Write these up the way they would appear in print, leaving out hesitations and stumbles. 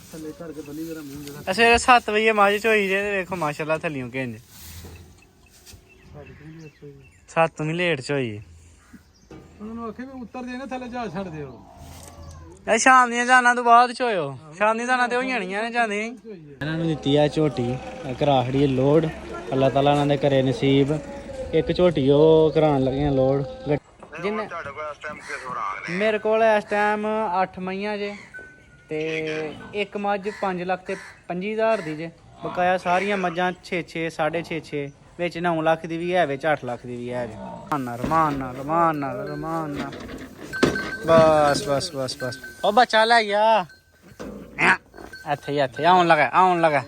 सवेरे 7 बजे मझ चोई जे देखो माशाल्लाह थल्लियों किंज 7 तो नहीं लेट चोई शाम दियां जाना तो बाद चोयो शाम दी जाना तो होई जानियां ने जांदे इन्हां नूं दित्ती आ झोटी करा खड़ी लोड अल्लाह ताला इन्हां दे करे नसीब एक झोटी ओह् करान लगे लोड मेरे कोल इस टाइम 8 मईयां जे ते एक मझ 5 लाख ते 25,000 दी जे बकाया सारियां मज्जां 6-6 6.5 बिच 9 लाख दी भी है बिच 8 लाख दी भी है रमान नाल बस बस बस बस ओ बच्चा लै गया इत्थे आउन लगा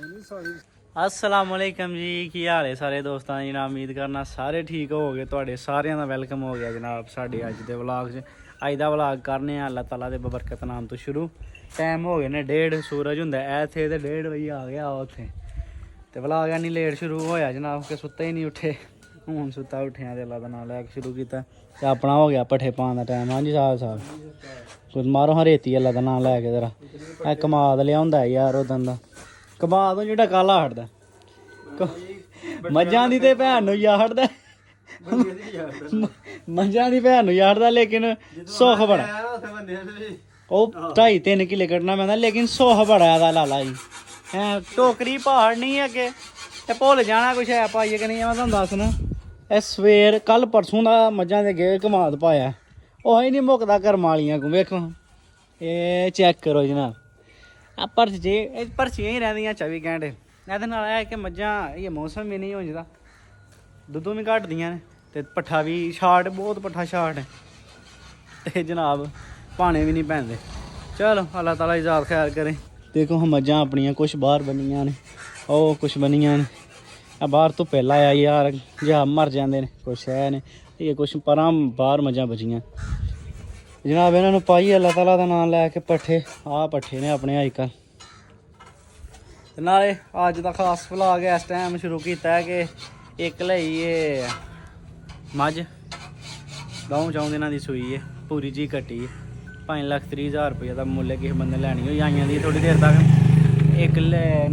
अस्सलाम वालेकुम जी की हाल है सारे दोस्तां जी उम्मीद करना सारे ठीक हो गए तुहाडे सारियां दा वेलकम हो गया जनाब साडे अज दे व्लॉग च अज दा व्लॉग करने अल्लाह ताला दे बबरकत नाम तो शुरू टाइम हो गए ने 1:30 सूरज हुंदा ऐ इत्थे ते 1:30 बजे आ गया उत्थे ते व्लॉग इन्नी लेट शुरू होया जनाब के सुत्ते ही नहीं उठे हूँ सुत्ता उठिया ते अल्लाह दा नाम लैके शुरू कीता ते अपना हो गया पट्ठे पान दा टाइम। हाँ जी साहब कुछ मारो हाँ रेती अल्लाह दा नाम लैके जरा कमाद लिया हुंदा यार उदन दा कमाद जेह्ड़ा काला हटदा मज्जां दी ते भैन नूं याड़दा मज्जां दी भैन नूं याड़दा लेकिन सुख बड़ा ओह् 2.5-3 किले कड्ढना पैंदा लेकिन सुख बड़ा एह्दा लाला जी हैं टोकरी पहाड़ नहीं अगे ते भुल जाना कुछ है पाइयै कि नहीं मैं तुहानूं दस्सना एह् सवेर कल परसों दा मज्जां दे गे कमाद पाया ओह ही नहीं मुकदा कर्म वालियां को वेखो एह् चेक करो जनाब भरचियां ही रैंदियां 24 घैंटे एह्दे नाल है कि मज्जां ये मौसम भी नहीं होंदा दुद्धों भी घटदियां ने ते पट्ठा भी शार्ट बहुत पट्ठा शार्ट है ते जनाब पाने भी नहीं पैंदे चलो अल्लाह ताला इजाज़त खैर करे देखो हम मज्जां अपनियां कुछ बाहर बनियां ने ओह कुछ बनियां ने बाहर तो पहला आया यार जा मर जाते हैं कुछ है ने ये कुछ परां बाहर मज्जां बचियां जनाब इन्हां नूं पाइयै अल्लाह ताला दा नाम लैके पट्ठे आ पट्ठे ने अपने अजकल नाले अज दा खास व्लॉग इस टाइम शुरू किया है कि एक लई मझ 2 दिनां दी सूई है पूरी जी कट्टी है 5,30,000 रुपये का मुल्ल किसी बंदे लैनी होई आइयां दी थोड़ी देर तक एक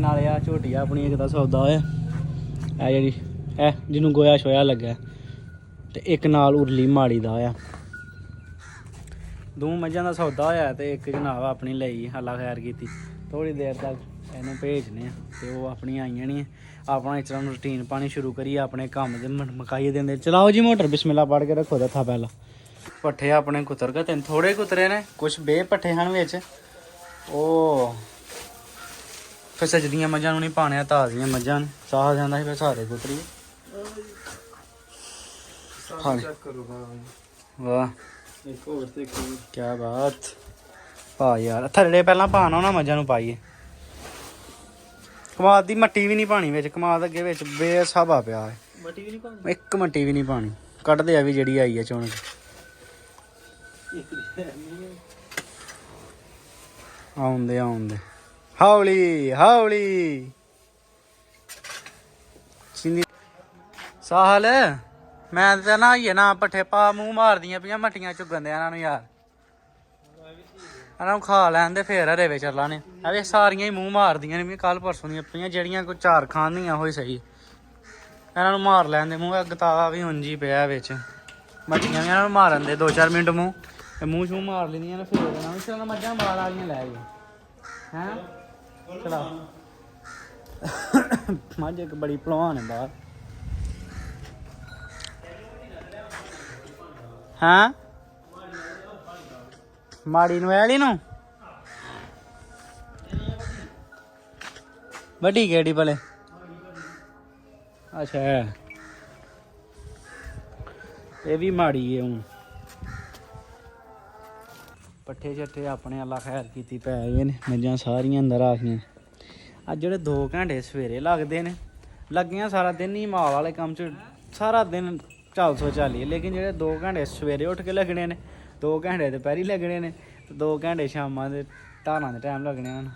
नाले आ झोटी अपनी एक दा सौदा होया है जी है जिन्होंने गोया शोया लग्गा ते एक नाल उरली माड़ी दा होया 2 मज्जां दा सौदा होया ते एक जनाब अपनी लई अल्लाह खैर कीती थोड़ी देर तक इन्हूं भेजने ते ओह् अपनी आइयां नहीं अपना इस तरह रूटीन पानी शुरू करिए अपने कम्म दे मकाइए देंदे चलाओ जी मोटर बिस्मिल्लाह पढ़ के रखो था पहला पट्ठे अपने कुतर गए तेन थोड़े कुतरे ने कुछ बे पट्ठे हैं बिच ओह फिर सजदियां मज्जां नहीं पाने ताज़ियां मज्जां चाह जाता फिर सारे कुतरी वाह क्या बात पा यार थल्ले पहला पाना होना मज्जां पाइए कमाद दी मट्टी भी नहीं पानी बिच कमाद अगे बिच बेस्हाबा पिया एक मट्टी भी नहीं पानी कड्ढदे आ भी जेह्ड़ी आई है चुन आउंदे हौली हौली साहल मैं ते न्हाइए ना पट्ठे पा मूंह मार दियां पियां मट्टियां चुगन दे इन्हां नूं यार इन्हां नूं खा लैन दे फिर हरे वे चला ने अबे सारियां ही मूंह मार दियां ने कल परसों दियां पियां जेह्ड़ियां कोई 4 खांदियां होई सही इन्हां नूं मार लैन दे मूंह गतावा भी उंजी पिया बिच मट्टियां भी इन्हां नूं मारन दे 2-4 मिंट मूंह शूह मार लेंदियां ने फिर देना चल मज्जां मार आलियां लै गए हैं चला मझ एक बड़ी भलवान है बाहर हाँ माड़ी नवैली नूं वड्डी केड़ी भले अच्छा ये भी माड़ी है हूँ पट्ठे शट्ठे अपने अल्लाह खैर कीती पै गए ने मज्जां सारियां अंदर आ गईयां अज जेह्ड़े 2 घैंटे सवेरे लगदे ने लग्गियां सारा दिन ही माल वाले कम्म च सारा दिन चल चाली लेकिन जेह्ड़े 2 घैंटे सवेरे उठ के लगने ने 2 घैंटे दपैह्री लगने ने 2 घैंटे शामां दे धारां दे टाइम लगने न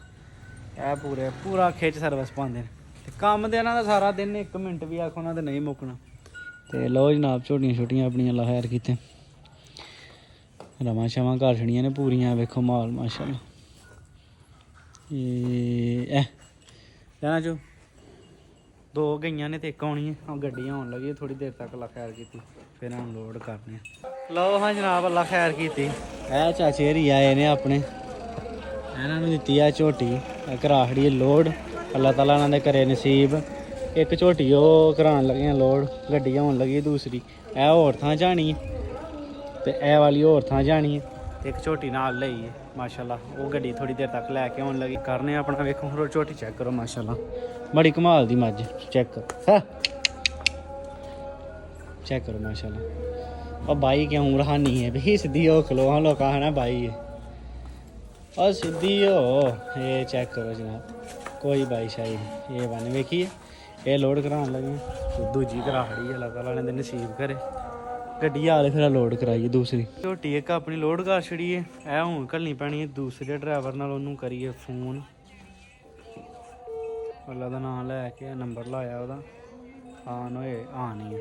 एह् पूरा खिच्च सर्विस पांदे ने ते कम्म ते इन्हां दा सारा दिन 1 मिंट भी आखो ना ते नहीं मुक्कना ते लो जनाब झोटियां छोटियां अपनियां अल्लाह खैर कीते रवां शवां घर छड़ियां ने पूरियां वेखो माल माशाअल्लाह ਇਹ ਲੈਣਾ ਚੋ 2 ਗਈਆਂ ਨੇ ਤੇ ਇੱਕ ਆਉਣੀ ਹੈ। ਹੁਣ ਗੱਡੀ ਆਉਣ ਲੱਗੀ ਥੋੜੀ ਦੇਰ ਤੱਕ। ਅੱਲਾ ਖੈਰ ਕੀਤੀ ਫਿਰ ਹੁਣ ਲੋਡ ਕਰਨੇ ਆ। ਲਓ ਹਾਂ ਜਨਾਬ, ਅੱਲਾ ਖੈਰ ਕੀਤੀ। ਇਹ ਚਾਚੇ ਹਰੀ ਆਏ ਨੇ ਆਪਣੇ, ਇਹਨਾਂ ਨੂੰ ਦਿੱਤੀ ਆ ਝੋਟੀ ਘਰਾਹੜੀ ਲੋਡ। ਅੱਲਾ ਤਾਲਾ ਇਹਨਾਂ ਦੇ ਘਰੇ ਨਸੀਬ। ਇੱਕ ਝੋਟੀ ਉਹ ਕਰਾਉਣ ਲੱਗੀਆਂ ਲੋਡ, ਗੱਡੀ ਆਉਣ ਲੱਗੀ ਦੂਸਰੀ। ਇਹ ਹੋਰ ਥਾਂ ਜਾਣੀ ਹੈ ਤੇ ਇਹ ਵਾਲੀ ਹੋਰ ਥਾਂ ਜਾਣੀ ਹੈ। ਇੱਕ ਝੋਟੀ ਨਾਲ ਲਈ ਹੈ ਮਾਸ਼ਾਅੱਲਾ, ਉਹ ਗੱਡੀ ਥੋੜੀ ਦੇਰ ਤੱਕ ਲੈ ਕੇ ਆਉਣ ਲੱਗੀ। ਕਰਨੇ ਆਪਣਾ ਵੇਖੋ ਹੋਰ ਝੋਟੀ ਚੈੱਕ ਕਰੋ ਮਾਸ਼ਾਅੱਲਾ, ਬੜੀ ਕਮਾਲ ਦੀ ਮੱਝ। ਚੈੱਕ ਹਾਂ ਚੈੱਕ ਕਰੋ ਮਾਸ਼ਾਅੱਲਾ। और भाई की उम्र हाँ नहीं है भाई, सीधी हो खलो हाँ लोग है ना भाई है और सीधी हो। ये चेक करो जनाब, कोई भाई शाही नहीं। ये बन वेखिए ये लोड कराने लगे तो दूजी करा खड़ी है। अल्लाह ताला ने नसीब करे गड्डी आले फिर लोड कराइए दूसरी झोटी। एक अपनी लोड कर छड़िए, ऐ हूँ घलनी पैनी है दूसरे ड्राइवर नाल ओनू करिए फोन। अल्लाह दा नाम लैके नंबर लाया ओहदा, आन होए आनी है।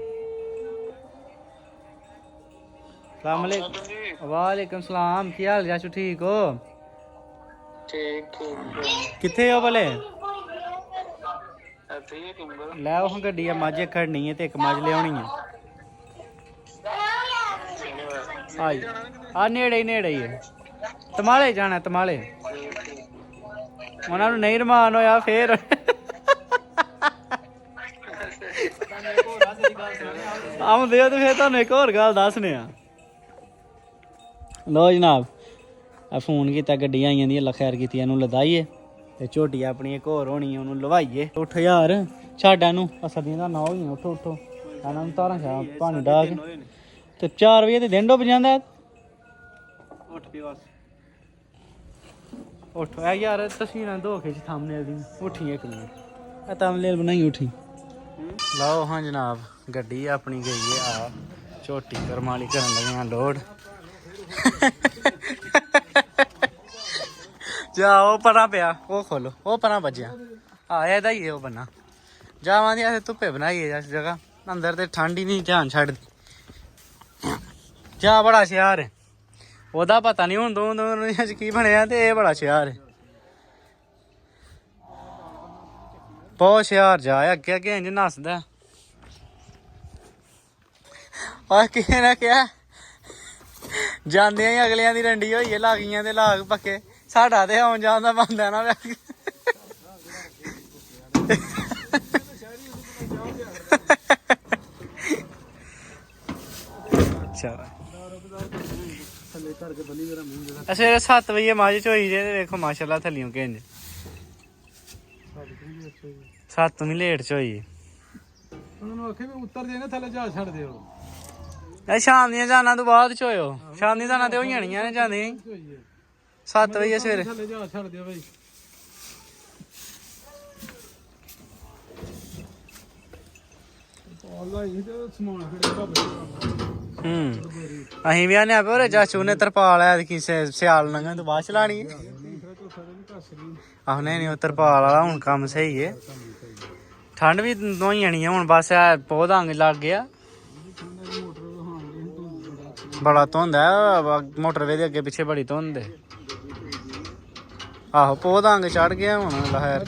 वालेकुम सलाम, की हाल चाचू? ठीक हो? ठीक किथे हो भले? लै आओ गड्डी है, मझ खड़नी है ते एक मझ लियानी है। आई आ नेड़े ही है, तमाले जाना तमाले। उन्होंने नहीं रमान होया फिर आउंदे तो फिर तुहानू एक होर गल दसने आ। लो जनाब आ फोन किया, गड्डी आई दी अल्लाह खैर की लदाइए ते झोटी अपनी एक होर होनी है उन्होंने लवाइए। उठ यार छड्ड इनू, सर्दियां दा ना होई उठो उठो इन्हां नूं धारां शां पानी डा के ते 4 बजे ते दिन डुब जांदा। उठ पी बस उठ ऐ यार, तस्वीरां दो खिच थंबनेल दी। उठी एक मिनट थंबनेल बनाई उठी। लाओ हाँ जनाब, गड्डी अपनी गई है आ झोटी करमाली करन लगे हां लोड। जा वो परा पिया वो खोलो, वो परा बजिया आया ही है वो बना जावा दी। धुप्पे बनाई है इस जगह अंदर ते ठंड ही नहीं, ध्यान छड़ जा। बड़ा शयार है ओदा पता नहीं हुण दो की बनया ते ये बड़ा शयार है, बहुत शयार जा अगे अगे इंज नसदा। और किसी ने क्या ਜਾਂਦਿਆਂ ਹੀ ਅਗਲਿਆਂ ਦੀ ਰੰਡੀ ਹੋਈ ਹੈ ਲਾਗੀਆਂ ਤੇ ਲਾਗ ਪੱਕੇ। ਸਾਡਾ ਤੇ ਆਉਣ ਜਾਣ ਦਾ ਬੰਦਾ ਨਾ ਸਵੇਰੇ 7 ਵਜੇ ਮੱਝ ਚੋਈ ਜੇ ਤੇ ਵੇਖੋ ਮਾਸ਼ਾਅੱਲਾ ਥੱਲਿਓਂ ਕਿੰਜ 7 ਵੀ ਲੇਟ ਚੋਈ। ਉਹਨਾਂ ਨੂੰ ਆਖੇ ਵੀ ਉੱਤਰ ਜੇ ਨਾ ਥੱਲੇ ਜਾ ਛੱਡ ਦਿਓ। शाम दियां जाना तो बाद चोयो, शाम दी जाना तो होई जानियां ने जांदे 7 बजे सवेरे। अहीं भी आने पे चाचू ने तरपाल है स्याल लंघन तो बाद चलानी आखने नहीं तरपाल वाला हुण कम्म स्हेई है। ठंड भी होई जानी है हुण, बस पौधा अंग लग गया। बड़ा धुंद है मोटरवे दे अगे पिछे बड़ी धुंद है। आहो पौधा अंग चढ़ गया हुण लहर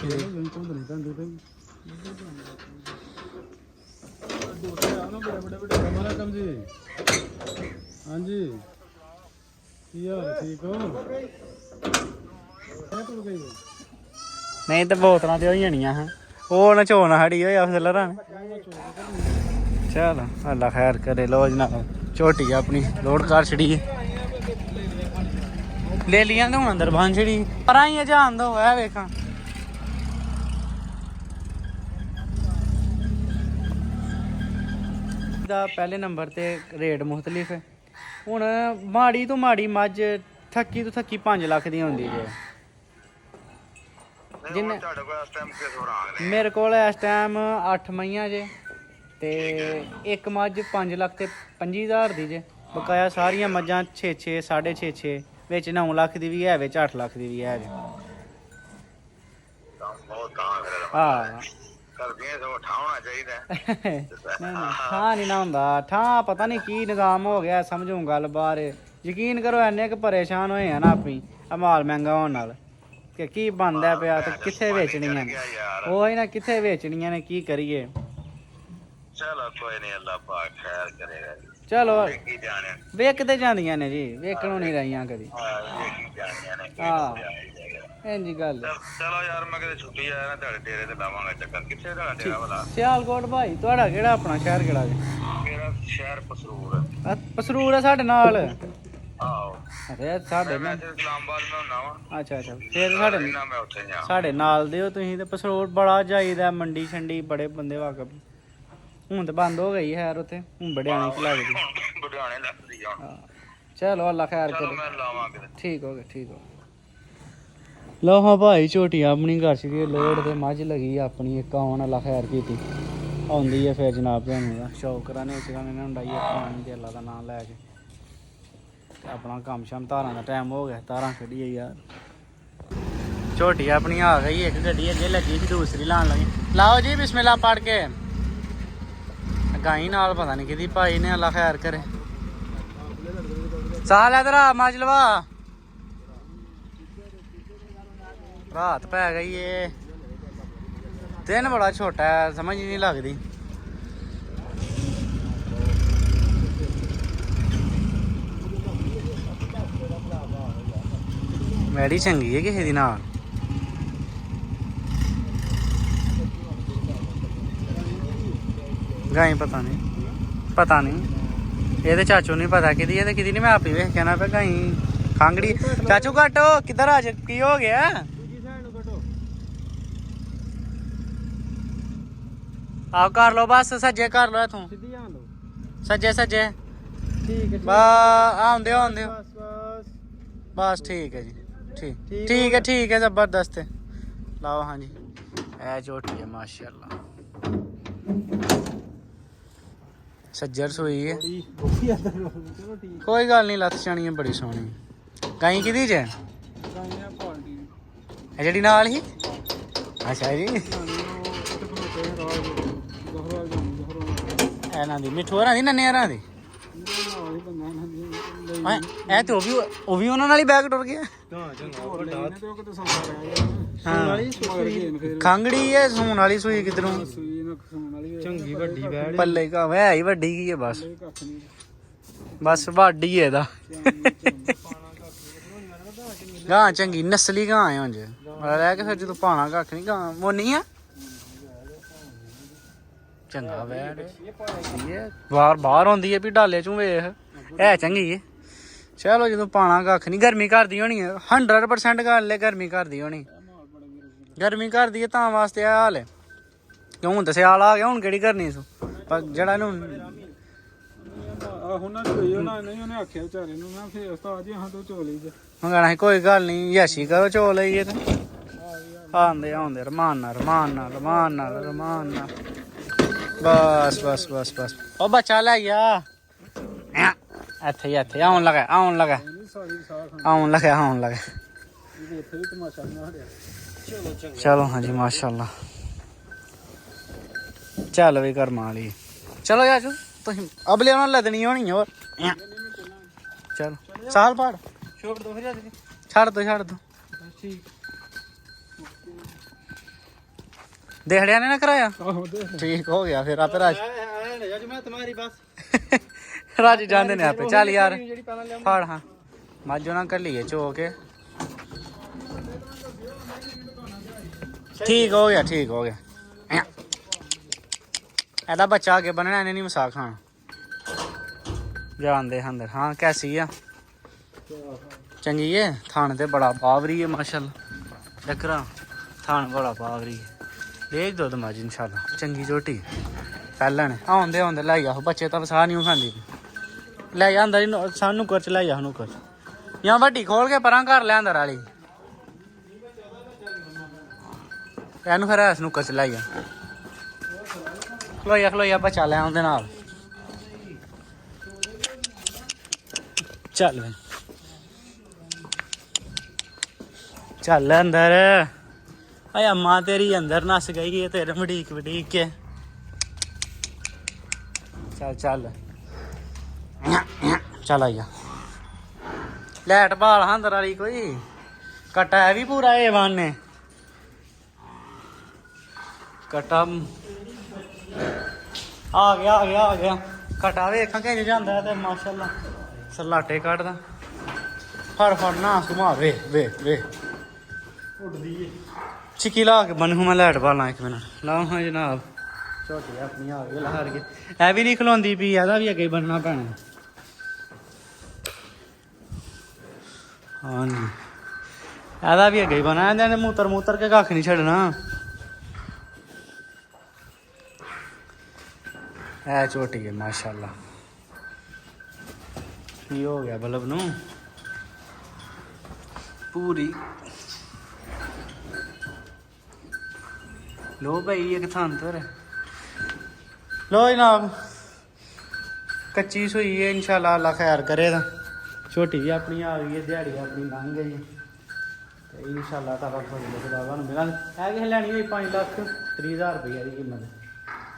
नहीं तो बोतलों तो हो जानियां हैं। वो नचोना खड़ी हो फिलर चल अल्लाह खैर करे। लो जनाब झोटी अपनी लोड कर छड़ी ले लिया तो हूँ अंदर बन छड़ी पर आई जान दो है वेखा। पहले नंबर ते रेट मुख्तलिफ है। हूँ माड़ी तो माड़ी मझ थक्की तो थक्की 5 लाख दी होंदी जे। जिन्ने मेरे को इस टाइम 8 मईयां जे ते एक मझ 5 लाख ते 25,000 दी जे। बकाया सारियां मझां 6-6 6.5 विच 9 लाख दी भी है, विच 8 लाख दी भी है जे। हाँ ठां नहीं ना होंदा, ठां पता नहीं की निज़ाम हो गया समझूं गल बाहर। यकीन करो इन्ने क परेशान होए हैं ना अपनी माल महंगा होने नाल। ਕਿ ਕੀ ਬਣਦਾ ਪਿਆ ਤੇ ਕਿੱਥੇ ਵੇਚਣੀਆਂ ਨੇ ਉਹ ਹੀ ਨਾ ਕਿੱਥੇ ਵੇਚਣੀਆਂ ਨੇ ਕੀ ਕਰੀਏ ਚਲੋ ਕੋਈ ਨਹੀਂ ਅੱਲਾ ਪਾਕ ਖੈਰ ਕਰੇਗਾ ਚਲੋ ਕੀ ਜਾਣਿਆ ਵੇਖਦੇ ਜਾਂਦੀਆਂ ਨੇ ਜੀ ਵੇਖਣੋਂ ਨਹੀਂ ਰਹੀਆਂ ਕਦੀ ਕੀ ਜਾਣਿਆ ਨੇ ਹਾਂ ਇੰਝ ਗੱਲ ਚਲੋ ਯਾਰ ਮੈਂ ਕਿਤੇ ਛੁੱਟੀ ਆਇਆ ਨਾ ਤੁਹਾਡੇ ਡੇਰੇ ਤੇ ਲਾਵਾਂਗਾ ਚੱਕਰ ਕਿੱਥੇ ਤੁਹਾਡਾ ਡੇਰਾ ਵਾਲਾ ਸਿਆਲਕੋਟ ਭਾਈ ਤੁਹਾਡਾ ਕਿਹੜਾ ਆਪਣਾ ਸ਼ਹਿਰ ਕਿਹੜਾ ਜੀ ਮੇਰਾ ਸ਼ਹਿਰ ਪਸਰੂਰ ਹੈ ਪਸਰੂਰ ਹੈ ਸਾਡੇ ਨਾਲ ਆਹੋ ਅਰੇ ਸਾਡੇ ਮੈਂ ਨਾਲ ਤੇ ਇਸਲਾਮਾਬਾਦ ਮੈਂ ਹੁੰਨਾ ਵਾ ਅੱਛਾ ਫਿਰ ਸਾਡੇ ਨਾ ਮੈਂ ਉੱਥੇ ਜਾ ਸਾਡੇ ਨਾਲ ਦੇ ਹੋ ਤੁਸੀਂ ਤੇ ਪਸਰੂਰ ਬੜਾ ਜਾਈਦਾ ਮੰਡੀ ਛੰਡੀ ਬੜੇ ਬੰਦੇ ਵਾਕਬ ਹੁਣ ਤਾਂ ਬੰਦ ਹੋ ਗਈ ਹੈ ਉੱਥੇ ਹੁਣ ਬੜਿਆਣੇ ਚ ਲੱਗਦੀ ਬੜਿਆਣੇ ਲੱਗਦੀ ਆ ਹਾਂ ਚਲੋ ਅੱਲਾ ਖੈਰ ਚਲੋ ਕਰੇ ਮੈਂ ਲਾਵਾਂ ਕਿਤੇ ਠੀਕ ਹੋ ਗਿਆ ਲਓ ਹਾਂ ਭਾਈ ਝੋਟੀ ਆਪਣੀ ਘਰ ਸੀਗੀ ਲੋੜ ਤੇ ਮੱਝ ਲੱਗੀ ਆਪਣੀ ਇੱਕ ਆਉਣ ਅੱਲਾ ਖੈਰ ਕੀਤੀ ਆਉਂਦੀ ਹੈ ਫਿਰ ਜਨਾਬ ਭੈਣੂ ਦਾ ਸ਼ੌਕ ਕਰਾਣੇ ਇਸ ਗਾਣੇ ਨਾਲ ਡਾਈਏ ਪਾਣੀ ਤੇ ਅੱਲਾ ਦਾ ਨਾਮ ਲੈ ਕੇ ਤੇ ਆਪਣਾ ਕੰਮ ਸ਼ਾਮ ਧਾਰਾਂ ਦਾ ਟਾਈਮ ਹੋ ਗਿਆ ਧਾਰਾਂ ਕੱਢੀਏ ਯਾਰ ਝੋਟੀ ਆਪਣੀ ਆ ਗਈ ਇੱਕ ਗੱਡੀ ਅੱਗੇ ਲੱਗੀ ਸੀ ਦੂਸਰੀ ਲਾਣ ਲੱਗੀ ਲਾਓ ਜੀ ਬਿਸਮਿਲ੍ਲਾ ਪੜ ਕੇ ਗਾਈ ਨਾਲ ਪਤਾ ਨਹੀਂ ਕਿਹਦੀ ਭਾਈ ਨੇ ਅੱਲਾ ਖੈਰ ਕਰੇ ਸਾਲ ਇਧਰ ਆ ਮਾਜਲਵਾ ਰਾਤ ਪੈ ਗਈ ਏ ਦਿਨ ਬੜਾ ਛੋਟਾ ਹੈ ਸਮਝ ਹੀ ਨਹੀਂ ਲੱਗਦੀ ਮੈਡੀ ਚੰਗੀ ਹੈ ਕਿਸੇ ਦੀ ਨਾਲ ਗਾਈ ਪਤਾ ਨਹੀਂ ਇਹਦੇ ਚਾਚੂ ਨਹੀਂ ਪਤਾ ਕਿਹਦੀ ਹੈ ਤੇ ਕਿਹਦੀ ਨਹੀਂ ਮੈਂ ਆਪ ਹੀ ਵੇਖ ਕਹਿਣਾ ਪਿਆ ਗਾਈ ਖਾਂਗੜੀ ਚਾਚੂ ਘਟੋ ਕਿੱਧਰ ਆ ਕੀ ਹੋ ਗਿਆ ਆਓ ਕਰ ਲੋ ਬਸ ਸੱਜੇ ਕਰ ਲੋ ਇਥੋਂ ਸੱਜੇ ਠੀਕ ਹੈ ਆਉਂਦੇ ਬਸ ਠੀਕ ਹੈ ਜੀ ਠੀਕ ਹੈ ਜ਼ਬਰਦਸਤ ਲਾਓ ਹਾਂਜੀ ਐ ਝੋਟੀ ਹੈ ਮਾਸ਼ਾਅੱਲਾ ਸੱਜਰ ਸੋਈ ਹੈ ਕੋਈ ਗੱਲ ਨਹੀਂ ਲੱਤ ਜਾਣੀ ਹੈ ਬੜੀ ਸੋਹਣੀ ਗਾਈ ਕਿਹਦੀ ਜੇ ਇਹ ਜਿਹੜੀ ਨਾਲ ਹੀ ਅੱਛਾ ਜੀ ਇਹਨਾਂ ਦੀ ਮਿੱਠੂ ਹਰਾਂ ਦੀ ਨੰਨੇ ਹਰਾਂ ਦੀ ਇਹ ਤੇ ਉਹ ਵੀ ਉਹਨਾਂ ਨਾਲ ਹੀ ਬੈਗ ਟੁਰ ਗਿਆ ਖੰਗੜੀ ਹੈ ਸੂਣ ਵਾਲੀ ਸੂਈ ਕਿਧਰੋਂ ਚੰਗੀ ਵੱਡੀ ਬੈੜ ਪੱਲੇ ਕਾ ਹੈ ਹੀ ਵੱਡੀ ਕੀ ਹੈ ਬਸ ਵੱਡੀ ਹੈ ਇਹਦਾ ਗਾਂ ਚੰਗੀ ਨਸਲੀ ਗਾਂ ਹੈ ਉਂਝ ਰਹਿ ਕੇ ਫਿਰ ਜਦੋਂ ਪਾਣਾ ਕੱਖ ਨਹੀਂ ਗਾਂ ਮੋਨੀ ਆ ਚੰਗਾ ਬੈੜ ਇਹ ਬਾਹਰ ਆਉਂਦੀ ਹੈ ਵੀ ਢਾਲੇ ਚੋਂ ਵੇਖ ਹੈ ਚੰਗੀ ਹੈ ਚਲੋ ਜਦੋਂ ਪਾਣਾ ਕੱਖ ਨਹੀਂ ਗਰਮੀ ਕਰਦੀ ਹੋਣੀ ਹੈ 100% ਗੱਲ ਹੈ ਗਰਮੀ ਕਰਦੀ ਹੋਣੀ ਗਰਮੀ ਕਰਦੀ ਹੈ ਤਾਂ ਵਾਸਤੇ ਆ ਹਾਲ ਹੈ ਕਿਉਂ ਹੁਣ ਤਾਂ ਸਿਆਲ ਆ ਗਿਆ ਹੁਣ ਕਿਹੜੀ ਕਰਨੀ ਸੋ ਪਰ ਜਿਹੜਾ ਇਹਨੂੰ ਮੰਗਣਾ ਕੋਈ ਗੱਲ ਨਹੀਂ ਯਾਸ਼ੀ ਕਰੋ ਚੋ ਲਈਏ ਤੇ ਆਉਂਦੇ ਰਮਾਨ ਨਾਲ ਬਸ ਉਹ ਬੱਚਾ ਲੈ ਗਿਆ ਇੱਥੇ ਆਉਣ ਲਗਾ ਚਲੋ ਹਾਂਜੀ ਮਾਸ਼ਾਅੱਲਾ ਚੱਲ ਵੀ ਕਰਮਾ ਲਈ ਚਲੋ ਯਾਰ ਤੁਸੀਂ ਅਬਲੇ ਉਹਨਾਂ ਲੱਦਣੀ ਹੋਣੀ ਹੋਰ ਚਲ ਸਾਲ ਪਾੜ ਛੱਡ ਦੋ ਠੀਕ ਦੇਖੜਿਆ ਨੇ ਨਾ ਕਰਾਇਆ ਠੀਕ ਹੋ ਗਿਆ ਫਿਰ ਆਪੇ ਰਾਜ ਰਾਜ ਜਾਂਦੇ ਨੇ ਆਪੇ ਚੱਲ ਯਾਰ ਫੜ ਹਾਂ ਮਾਜੋ ਨਾ ਕਰ ਲਈਏ ਚੋ ਕੇ ਠੀਕ ਹੋ ਗਿਆ ਇਹਦਾ ਬੱਚਾ ਅੱਗੇ ਬਣਨਾ ਇਹਨੇ ਨਹੀਂ ਮਸਾ ਖਾਣਾ ਜਾਣਦੇ ਅੰਦਰ ਹਾਂ ਕੈਸੀ ਆ ਚੰਗੀ ਏ ਥਾਣ ਤੇ ਬੜਾ ਪਾਵਰੀ ਹੈ ਮਾਸ਼ਾਅੱਲਾ ਡਕਰਾ ਥਾਣ ਬੜਾ ਪਾਵਰੀ ਹੈ ਦੇਖ ਦੋ ਦਮਾਜ ਇਨਸ਼ਾਅੱਲਾ ਚੰਗੀ ਝੋਟੀ ਪਹਿਲਾਂ ਨੇ ਆਉਂਦੇ ਲੈ ਜਾ ਬੱਚੇ ਤਾਂ ਵਸਾ ਨਹੀਂ ਖਾਂਦੀ ਲੈ ਜਾ ਅੰਦਰ ਸਾਨੂੰ ਕੁਝ ਲੈ ਜਾ ਸਾਨੂੰ ਕੁਝ ਜਾਂ ਵੱਡੀ ਖੋਲ ਕੇ ਪਰਾਂ ਘਰ ਲੈ ਅੰਦਰ ਵਾਲੀ ਇਹਨੂੰ ਫਿਰ ਇਸ ਨੂੰ ਕੁਝ ਲੈ ਜਾ ਖਲੋਇਆ ਬੱਚਾ ਲੈ ਆਉਂਦੇ ਨਾਲ ਚੱਲ ਅੰਦਰ ਆਏ ਅੰਮਾ ਤੇਰੀ ਅੰਦਰ ਨਸ ਗਈ ਹੈ ਤੇਰੇ ਵਡੀਕ ਕੇ ਚੱਲ ਆਇਆ ਲੈਟ ਬਾਲ ਅੰਦਰ ਵਾਲੀ ਕੋਈ कटा है भी पूरा A1 ने कटा आ गया कटा वेखा कि जाता है तो माशाल्लाह सलाटे कटदा फड़ ना घुमा वे चिक्की ला के बनू मैं लाइट बाला एक मिनट लाओ हाँ जनाब झोटी अपनी आ गई हार के ऐ भी नहीं खलोंदी पी एदा भी अगे बनना पैना हाँ जी एदा भी अगे बना इन्हें मूतर के कख नहीं छड़ना है झोटी है माशाल्लाह की हो गया बल्ब नू पूरी लो भाई एक थान तर लो जनाब कच्ची सुई है इंशाल्लाह अल्लाह खैर करे दा छोटी भी अपनी आ गई है दिहाड़ी अपनी लंघ गई तो इंशाल्लाह ताला खुदा मिला है कि लैनी हुई 5,30,000 रुपये की कीमत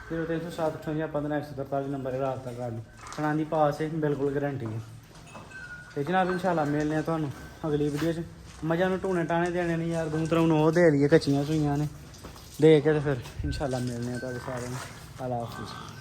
0307 15 143 नंबर रास्ता कर लो सुना दी पास है बिल्कुल गारंटी है तो जनाब इंशाल्लाह मिलने थानू अगली वीडियो च मजा नू टूने टाने देने नहीं यार दूसरा हूँ वो दे दिए कच्चियां सुइयां ने दे के तो फिर इंशाल्लाह मिलने सारे अल्लाह हाफिज़।